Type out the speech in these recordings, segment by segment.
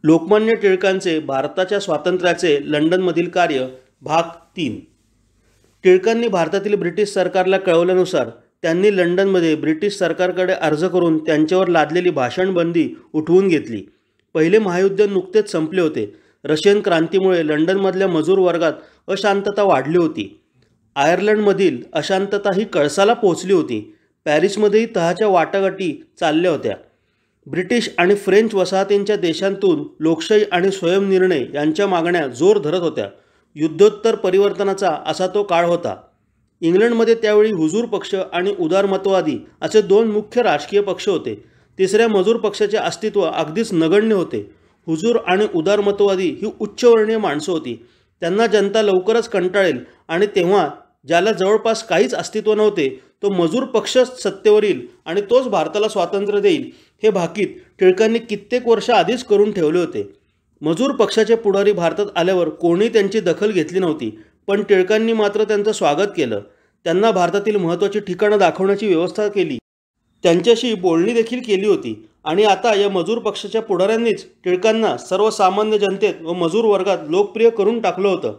लोकमान्य टिळकांचे भारताच्या स्वातंत्र्याचे लंडनमधील कार्य भाग 3. टिळकांनी भारतातील ब्रिटिश सरकारला कळवल्यानुसार त्यांनी लंडनमध्ये ब्रिटिश सरकारकडे अर्ज करून त्यांच्यावर लादलेली भाषणबंदी उठवून घेतली. पहिले महायुद्ध नुकतेच संपले होते. रशियन क्रांतीमुळे लंडनमधल्या मजूर वर्गात अशांतता वाढली होती. आयर्लंडमधील अशांतता ही कळसाला पोहोचली होती. पॅरिसमध्येही तहाच्या वाटाघाटी चालल्या होत्या. ब्रिटिश आणि फ्रेंच वसाहतींच्या देशांतून लोकशाही आणि स्वयंनिर्णय यांच्या मागण्या जोर धरत होत्या. युद्धोत्तर परिवर्तनाचा असा तो काळ होता. इंग्लंडमध्ये त्यावेळी हुजूर पक्ष आणि उदारमतवादी असे दोन मुख्य राजकीय पक्ष होते. तिसऱ्या मजूर पक्षाचे अस्तित्व अगदीच नगण्य होते. हुजूर आणि उदारमतवादी ही उच्चवर्णीय माणसं होती. त्यांना जनता लवकरच कंटाळेल आणि तेव्हा ज्याला जवळपास काहीच अस्तित्व नव्हते तो मजूर पक्षच सत्तेवर येईल आणि तोच भारताला स्वातंत्र्य देईल हे भाकीत टिळकांनी कित्येक वर्ष आधीच करून ठेवले होते. मजूर पक्षाचे पुढारी भारतात आल्यावर कोणी त्यांची दखल घेतली नव्हती, पण टिळकांनी मात्र त्यांचं स्वागत केलं. त्यांना भारतातील महत्त्वाची ठिकाणं दाखवण्याची व्यवस्था केली. त्यांच्याशी बोलणी देखील केली होती. आणि आता या मजूर पक्षाच्या पुढाऱ्यांनीच टिळकांना सर्वसामान्य जनतेत व मजूर वर्गात लोकप्रिय करून टाकलं होतं.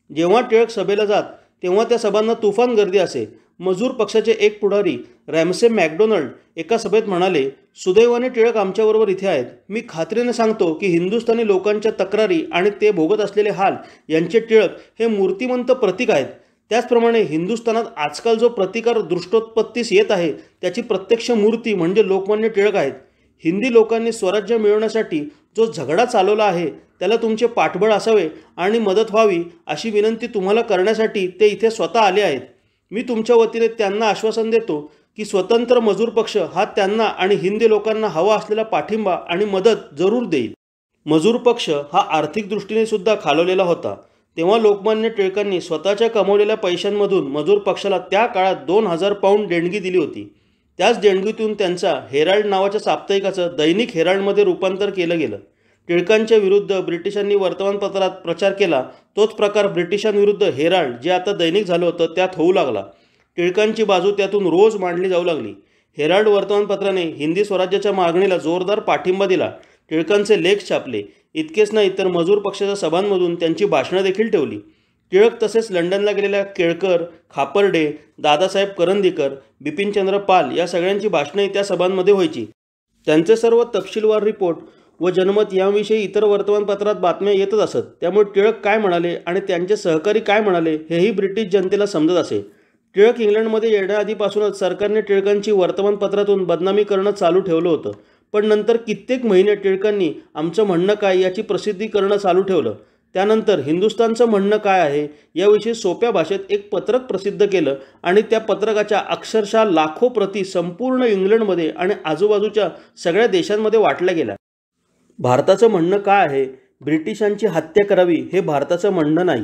जेव्हा टिळक सभेला जात तेव्हा त्या सभांना तुफान गर्दी असे. मजूर पक्षाचे एक पुढारी रॅमसे मॅकडोनल्ड एका सभेत म्हणाले, सुदैवाने टिळक आमच्याबरोबर इथे आहेत. मी खात्रीने सांगतो की हिंदुस्थानी लोकांच्या तक्रारी आणि ते भोगत असलेले हाल यांचे टिळक हे मूर्तिमंत प्रतीक आहेत. त्याचप्रमाणे हिंदुस्थानात आजकाल जो प्रतिकार दृष्टोत्पत्तीस येत आहे त्याची प्रत्यक्ष मूर्ती म्हणजे लोकमान्य टिळक आहेत. हिंदी लोकांनी स्वराज्य मिळवण्यासाठी जो झगडा चालवला आहे त्याला तुमचे पाठबळ असावे आणि मदत व्हावी अशी विनंती तुम्हाला करण्यासाठी ते इथे स्वतः आले आहेत. मी तुमच्या वतीने त्यांना आश्वासन देतो की स्वतंत्र मजूर पक्ष हा त्यांना आणि हिंदी लोकांना हवा असलेला पाठिंबा आणि मदत जरूर देईल. मजूर पक्ष हा आर्थिक दृष्टीने सुद्धा खालवलेला होता. तेव्हा लोकमान्य टिळकांनी स्वतःच्या कमवलेल्या पैशांमधून मजूर पक्षाला त्या काळात 2000 पाऊंड देणगी दिली होती. त्याच देणगीतून त्यांचा हेराल्ड नावाच्या साप्ताहिकाचं दैनिक हेराल्डमध्ये रूपांतर केलं गेलं. टिळकांच्या विरुद्ध ब्रिटिशांनी वर्तमानपत्रात प्रचार केला तोच प्रकार ब्रिटिशांविरुद्ध हेराल्ड जे आता दैनिक झालं होतं त्यात होऊ लागला. टिळकांची बाजू त्यातून रोज मांडली जाऊ लागली. हेराल्ड वर्तमानपत्राने हिंदी स्वराज्याच्या मागणीला जोरदार पाठिंबा दिला. टिळकांचे लेख छापले. इतकेच नाही तर मजूर पक्षाच्या सभांमधून त्यांची भाषणं देखील ठेवली. टिळक तसेच लंडनला गेलेल्या केळकर, खापर्डे, दादासाहेब करंदीकर, बिपिनचंद्र पाल या सगळ्यांची भाषणंही त्या सभांमध्ये व्हायची. त्यांचे सर्व तपशीलवार रिपोर्ट व जनमत याविषयी इतर वर्तमानपत्रात बातम्या येतच असत. त्यामुळे टिळक काय म्हणाले आणि त्यांचे सहकारी काय म्हणाले हेही ब्रिटिश जनतेला समजत असे. टिळक इंग्लंडमध्ये येण्याआधीपासूनच सरकारने टिळकांची वर्तमानपत्रातून बदनामी करणं चालू ठेवलं होतं. पण नंतर कित्येक महिने टिळकांनी आमचं म्हणणं काय याची प्रसिद्धी करणं चालू ठेवलं. त्यानंतर हिंदुस्थानचं म्हणणं काय आहे याविषयी सोप्या भाषेत एक पत्रक प्रसिद्ध केलं आणि त्या पत्रकाच्या अक्षरशः लाखो प्रती संपूर्ण इंग्लंडमध्ये आणि आजूबाजूच्या सगळ्या देशांमध्ये वाटल्या गेल्या. भारताचं म्हणणं काय आहे? ब्रिटिशांची हत्या करावी हे भारताचं म्हणणं नाही,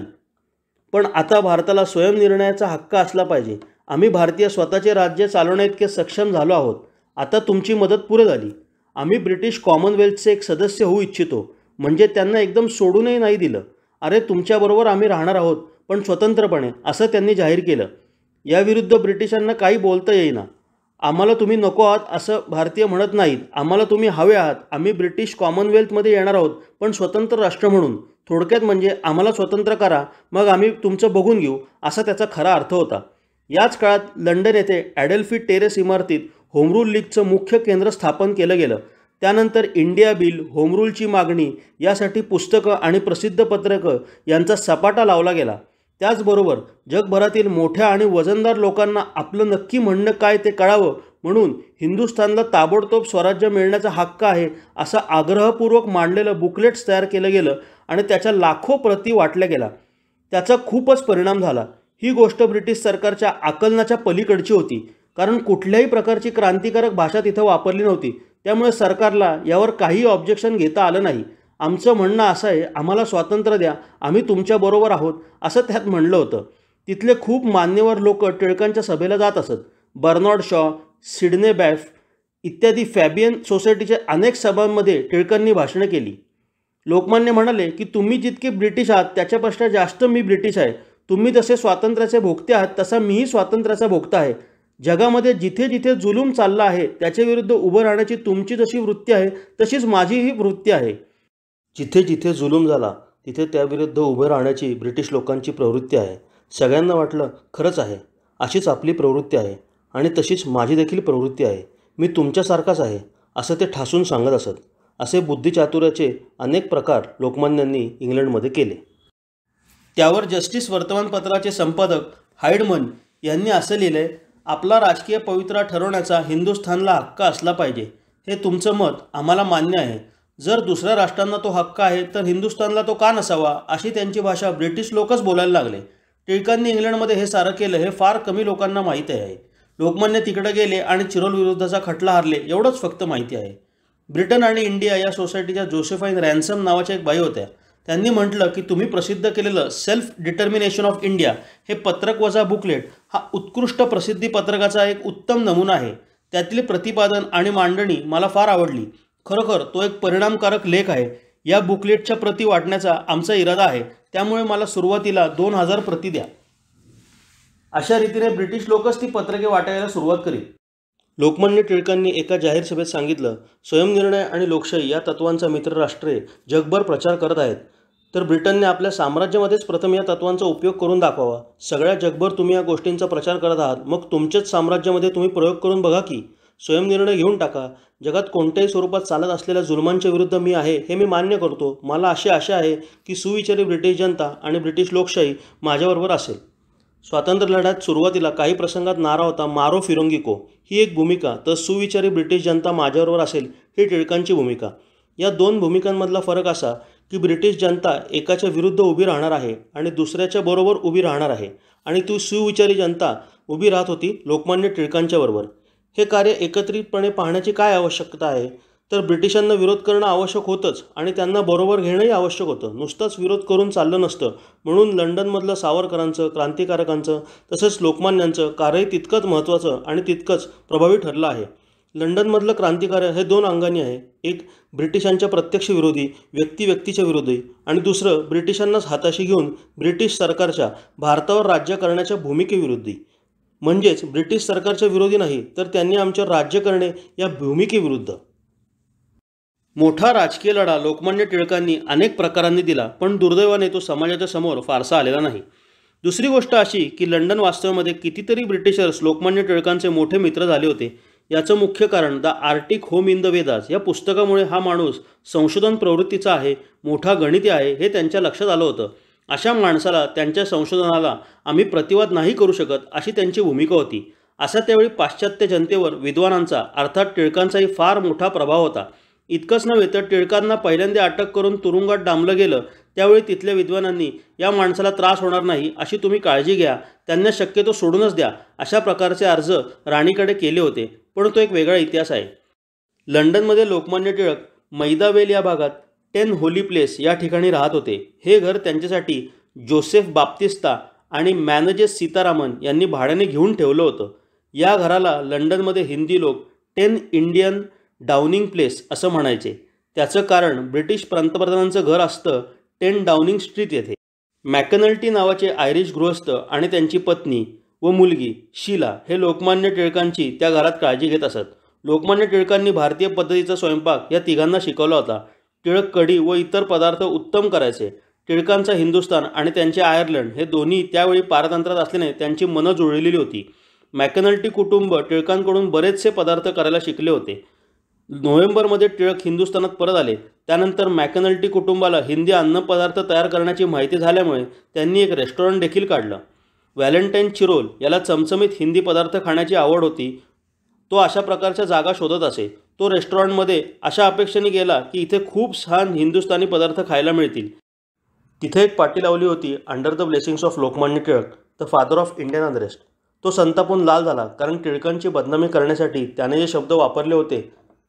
पण आता भारताला स्वयंनिर्णयाचा हक्क असला पाहिजे. आम्ही भारतीय स्वतःचे राज्य चालवण्याइतके सक्षम झालो आहोत. आता तुमची मदत पुरे झाली. आम्ही ब्रिटिश कॉमनवेल्थचे एक सदस्य होऊ इच्छितो. म्हणजे त्यांना एकदम सोडूनही नाही दिलं. अरे तुमच्याबरोबर आम्ही राहणार आहोत पण स्वतंत्रपणे असं त्यांनी जाहीर केलं. याविरुद्ध ब्रिटिशांना काही बोलता येईना. आम्हाला तुम्ही नको आहात असं भारतीय म्हणत नाहीत. आम्हाला तुम्ही हवे आहात. आम्ही ब्रिटिश कॉमनवेल्थमध्ये येणार आहोत पण स्वतंत्र राष्ट्र म्हणून. थोडक्यात म्हणजे आम्हाला स्वतंत्र करा मग आम्ही तुमचं बघून घेऊ असा त्याचा खरा अर्थ होता. याच काळात लंडन येथे ॲडल्फी टेरेस इमारतीत होमरूल लीगचं मुख्य केंद्र स्थापन केलं गेलं. त्यानंतर इंडिया बिल, होमरूलची मागणी यासाठी पुस्तकं आणि प्रसिद्ध पत्रकं यांचा सपाटा लावला गेला. त्याचबरोबर जगभरातील मोठ्या आणि वजनदार लोकांना आपलं नक्की म्हणणं काय ते कळावं म्हणून हिंदुस्थानला ताबडतोब स्वराज्य मिळण्याचा हक्क आहे असं आग्रहपूर्वक मांडलेलं बुकलेट्स तयार केलं गेलं आणि त्याच्या लाखो प्रती वाटल्या गेल्या. त्याचा खूपच परिणाम झाला. ही गोष्ट ब्रिटिश सरकारच्या आकलनाच्या पलीकडची होती, कारण कुठल्याही प्रकारची क्रांतिकारक भाषा तिथं वापरली नव्हती. त्यामुळे सरकारला यावर काही ऑब्जेक्शन घेता आलं नाही. आमचं म्हणणं असं आहे, आम्हाला स्वातंत्र्य द्या, आम्ही तुमच्याबरोबर आहोत असं त्यात म्हणलं होतं. तिथले खूप मान्यवर लोक टिळकांच्या सभेला जात असत. बर्नार्ड शॉ, सिडने बॅफ इत्यादी फॅबियन सोसायटीच्या अनेक सभांमध्ये टिळकांनी भाषणं केली. लोकमान्य म्हणाले की तुम्ही जितके ब्रिटिश आहात त्याच्यापेक्षा जास्त मी ब्रिटिश आहे. तुम्ही जसे स्वातंत्र्याचे भोगते आहात तसा मीही स्वातंत्र्याचा भोगता आहे. जगामध्ये जिथे जिथे जुलूम चालला आहे त्याच्या विरुद्ध उभं राहण्याची तुमची जशी वृत्ती आहे तशीच माझीही वृत्ती आहे. जिथे जिथे जुलूम झाला तिथे त्याविरुद्ध उभे राहण्याची ब्रिटिश लोकांची प्रवृत्ती आहे. सगळ्यांना वाटलं खरंच आहे, अशीच आपली प्रवृत्ती आहे आणि तशीच माझी देखील प्रवृत्ती आहे. मी तुमच्यासारखाच आहे असं ते ठासून सांगत असत. असे बुद्धिचातुर्याचे अनेक प्रकार लोकमान्यांनी इंग्लंडमध्ये केले. त्यावर जस्टिस वर्तमानपत्राचे संपादक हाइडमन यांनी असं लिहिलंय, आपला राजकीय पवित्रा ठरवण्याचा हिंदुस्थानला हक्क असला पाहिजे. हे तुमचं मत आम्हाला मान्य आहे. जर दुसऱ्या राष्ट्रांना तो हक्क आहे तर हिंदुस्थानला तो का नसावा, अशी त्यांची भाषा ब्रिटिश लोकच बोलायला लागले. टिळकांनी इंग्लंडमध्ये हे सारं केलं हे फार कमी लोकांना माहिती आहे. लोकमान्य तिकडे गेले आणि चिरोल विरुद्धचा खटला हारले एवढंच फक्त माहिती आहे. ब्रिटन आणि इंडिया या सोसायटीच्या जोसेफाईन रॅन्सम नावाच्या एक बाई होत्या. त्यांनी म्हटलं की तुम्ही प्रसिद्ध केलेलं सेल्फ डिटर्मिनेशन ऑफ इंडिया हे पत्रक वजा बुकलेट हा उत्कृष्ट प्रसिद्धी पत्रकाचा एक उत्तम नमुना आहे. त्यातील प्रतिपादन आणि मांडणी मला फार आवडली. खरोखर तो एक परिणामकारक लेख आहे. या बुकलेटच्या प्रती वाटण्याचा आमचा इरादा आहे, त्यामुळे मला सुरुवातीला 2000 प्रती द्या. अशा रीतीने ब्रिटिश लोकच ती पत्रके वाटायला सुरुवात करीत. लोकमान्य टिळकांनी एका जाहीर सभेत सांगितलं, स्वयंनिर्णय आणि लोकशाही या तत्वांचा मित्रराष्ट्रे जगभर प्रचार करत आहेत, तर ब्रिटनने आपल्या साम्राज्यामध्येच प्रथम या तत्वांचा उपयोग करून दाखवावा. सगळ्या जगभर तुम्ही या गोष्टींचा प्रचार करत आहात, मग तुमच्याच साम्राज्यामध्ये तुम्ही प्रयोग करून बघा की. स्वयंनिर्णय घेऊन टाका. जगात कोणत्याही स्वरूपात चालत असलेल्या जुलमांच्या विरुद्ध मी आहे हे मी मान्य करतो. मला अशी आशा आहे की सुविचारी ब्रिटिश जनता आणि ब्रिटिश लोकशाही माझ्याबरोबर असेल. स्वातंत्र्य लढ्यात सुरुवातीला काही प्रसंगात नारा होता, मारो फिरोंगी को, ही एक भूमिका, तर सुविचारी ब्रिटिश जनता माझ्याबरोबर असेल ही टिळकांची भूमिका. या दोन भूमिकांमधला फरक असा की ब्रिटिश जनता एकाच्या विरुद्ध उभी राहणार आहे आणि दुसऱ्याच्या बरोबर उभी राहणार आहे, आणि ती सुविचारी जनता उभी राहत होती लोकमान्य टिळकांच्या बरोबर. हे कार्य एकत्रितपणे पाहण्याची काय आवश्यकता आहे, तर ब्रिटिशांना विरोध करणं आवश्यक होतंच आणि त्यांना बरोबर घेणंही आवश्यक होतं. नुसतंच विरोध करून चाललं नसतं. म्हणून लंडनमधलं सावरकरांचं, क्रांतिकारकांचं तसंच लोकमान्यांचं कार्यही तितकंच महत्त्वाचं आणि तितकंच प्रभावी ठरलं आहे. लंडनमधलं क्रांतिकार्य हे 2 अंगांनी आहे. एक ब्रिटिशांच्या प्रत्यक्ष विरोधी, व्यक्तीच्या विरोधी, आणि दुसरं ब्रिटिशांनाच हाताशी घेऊन ब्रिटिश सरकारच्या भारतावर राज्य करण्याच्या भूमिकेविरोधी. म्हणजेच ब्रिटिश सरकारच्या विरोधी नाही, तर त्यांनी आमच्यावर राज्य करणे या भूमिकेविरुद्ध. मोठा राजकीय लढा लोकमान्य टिळकांनी अनेक प्रकारांनी दिला, पण दुर्दैवाने तो समाजाच्या समोर फारसा आलेला नाही. दुसरी गोष्ट अशी की लंडन वास्तव्यामध्ये कितीतरी ब्रिटिशर्स लोकमान्य टिळकांचे मोठे मित्र झाले होते. याचं मुख्य कारण the Arctic home in the Vedas या पुस्तकामुळे हा माणूस संशोधन प्रवृत्तीचा आहे, मोठा गणिती आहे हे त्यांच्या लक्षात आलं होतं. अशा माणसाला त्यांच्या संशोधनाला आम्ही प्रतिवाद नाही करू शकत, अशी त्यांची भूमिका होती. असा त्यावेळी पाश्चात्य जनतेवर विद्वानांचा अर्थात टिळकांचाही फार मोठा प्रभाव होता. इतकंच नव्हे तर टिळकांना पहिल्यांदा अटक करून तुरुंगात डांबलं गेलं त्यावेळी तिथल्या विद्वानांनी या माणसाला त्रास होणार नाही अशी तुम्ही काळजी घ्या, त्यांना शक्यतो सोडूनच द्या, अशा प्रकारचे अर्ज राणीकडे केले होते. पण तो एक वेगळा इतिहास आहे. लंडनमध्ये लोकमान्य टिळक मैदावेल या भागात 10 होली प्लेस या ठिकाणी राहत होते. हे घर त्यांच्यासाठी जोसेफ बाप्तिस्ता आणि मॅनेजेस सीतारामन यांनी भाड्याने घेऊन ठेवलं होतं. या घराला लंडनमध्ये हिंदी लोक 10 इंडियन डाउनिंग प्लेस असं म्हणायचे. त्याचं कारण ब्रिटिश पंतप्रधानांचं घर असतं 10 डाउनिंग स्ट्रीट येथे. मॅकनल्टी नावाचे आयरिश गृहस्थ आणि त्यांची पत्नी व मुलगी शीला हे लोकमान्य टिळकांची त्या घरात काळजी घेत असत. लोकमान्य टिळकांनी भारतीय पद्धतीचा स्वयंपाक या तिघांना शिकवला होता. टिळक कढी व इतर पदार्थ उत्तम करायचे. टिळकांचा हिंदुस्थान आणि त्यांचे आयर्लंड हे दोन्ही त्यावेळी पारतंत्र्यात असल्याने त्यांची मनं जुळलेली होती. मॅकनल्टी कुटुंब टिळकांकडून बरेचसे पदार्थ करायला शिकले होते. नोव्हेंबरमध्ये टिळक हिंदुस्थानात परत आले. त्यानंतर मॅकनल्टी कुटुंबाला हिंदी अन्नपदार्थ तयार करण्याची माहिती झाल्यामुळे त्यांनी एक रेस्टॉरंट देखील काढलं. व्हॅलेंटाईन चिरोल याला चमचमीत हिंदी पदार्थ खाण्याची आवड होती. तो अशा प्रकारच्या जागा शोधत असे. तो रेस्टॉरंटमध्ये अशा अपेक्षेने गेला की इथे खूप छान हिंदुस्थानी पदार्थ खायला मिळतील. तिथे एक पाटी लावली होती, under the blessings of Lokmanya Tilak, the father of Indian unrest. तो संतापून लाल झाला, कारण टिळकांची बदनामी करण्यासाठी त्याने जे शब्द वापरले होते,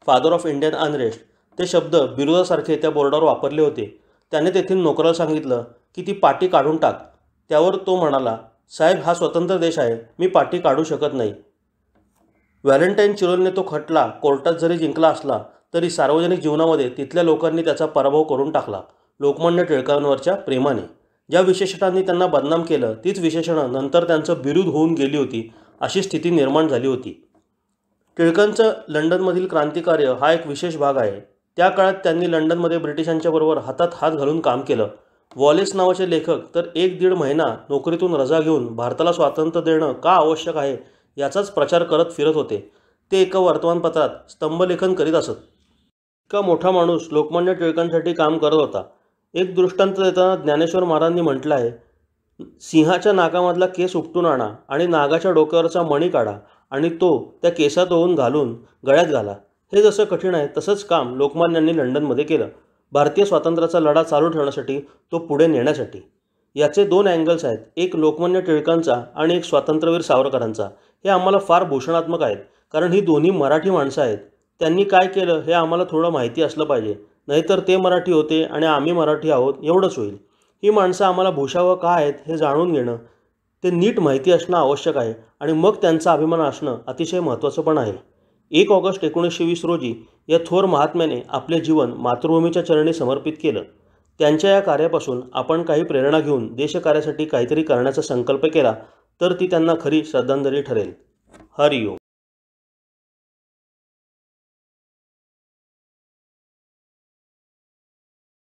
फादर ऑफ इंडियन अनरेस्ट, ते शब्द बिरुदासारखे त्या बोर्डावर वापरले होते. त्याने तेथील नोकराला सांगितलं की ती पाटी काढून टाक. त्यावर तो म्हणाला, साहेब हा स्वतंत्र देश आहे, मी पाटी काढू शकत नाही. व्हॅलेंटाईन चिरोलने तो खटला कोर्टात जरी जिंकला असला तरी सार्वजनिक जीवनामध्ये तिथल्या लोकांनी त्याचा पराभव करून टाकला. लोकमान्य टिळकांवरच्या प्रेमाने ज्या विशेषणांनी त्यांना बदनाम केलं तीच विशेषणं नंतर त्यांचं बिरुद होऊन गेली होती, अशी स्थिती निर्माण झाली होती. टिळकांचं लंडनमधील क्रांतिकार्य हा एक विशेष भाग आहे. त्या काळात त्यांनी लंडनमध्ये ब्रिटिशांच्याबरोबर हातात हात घालून काम केलं. वॉलेस नावाचे लेखक तर 1-1.5 महिना नोकरीतून रजा घेऊन भारताला स्वातंत्र्य देणं का आवश्यक आहे याचाच प्रचार करत फिरत होते. ते एका वर्तमानपत्रात स्तंभलेखन करीत असत. इतका मोठा माणूस लोकमान्य टिळकांसाठी काम करत होता. एक दृष्टांत देताना ज्ञानेश्वर महाराजांनी म्हटलं आहे, सिंहाच्या नाकामधला केस उपटून आणा आणि नागाच्या डोक्यावरचा मणी काढा आणि तो त्या केसात ओवून घालून गळ्यात घाला. हे जसं कठीण आहे तसंच काम लोकमान्यांनी लंडनमध्ये केलं, भारतीय स्वातंत्र्याचा लढा चालू ठेवण्यासाठी, तो पुढे नेण्यासाठी. याचे 2 अँगल्स आहेत, एक लोकमान्य टिळकांचा आणि एक स्वातंत्र्यवीर सावरकरांचा. हे आम्हाला फार भूषणात्मक आहेत, कारण ही दोन्ही मराठी माणसं आहेत. त्यांनी काय केलं हे आम्हाला थोडं माहिती असलं पाहिजे, नाहीतर ते मराठी होते आणि आम्ही मराठी आहोत एवढंच होईल. ही माणसं आम्हाला भूषावं का आहेत हे जाणून घेणं, ते नीट माहिती असणं आवश्यक आहे आणि मग त्यांचा अभिमान असणं अतिशय महत्त्वाचं पण आहे. 1 ऑगस्ट 1920 रोजी या थोर महात्म्याने आपले जीवन मातृभूमीच्या चरणी समर्पित केलं. त्यांच्या या कार्यापासून आपण काही प्रेरणा घेऊन देशकार्यासाठी काहीतरी करण्याचा संकल्प केला तर ती त्यांना खरी श्रद्धांजली ठरेल. हरिओम.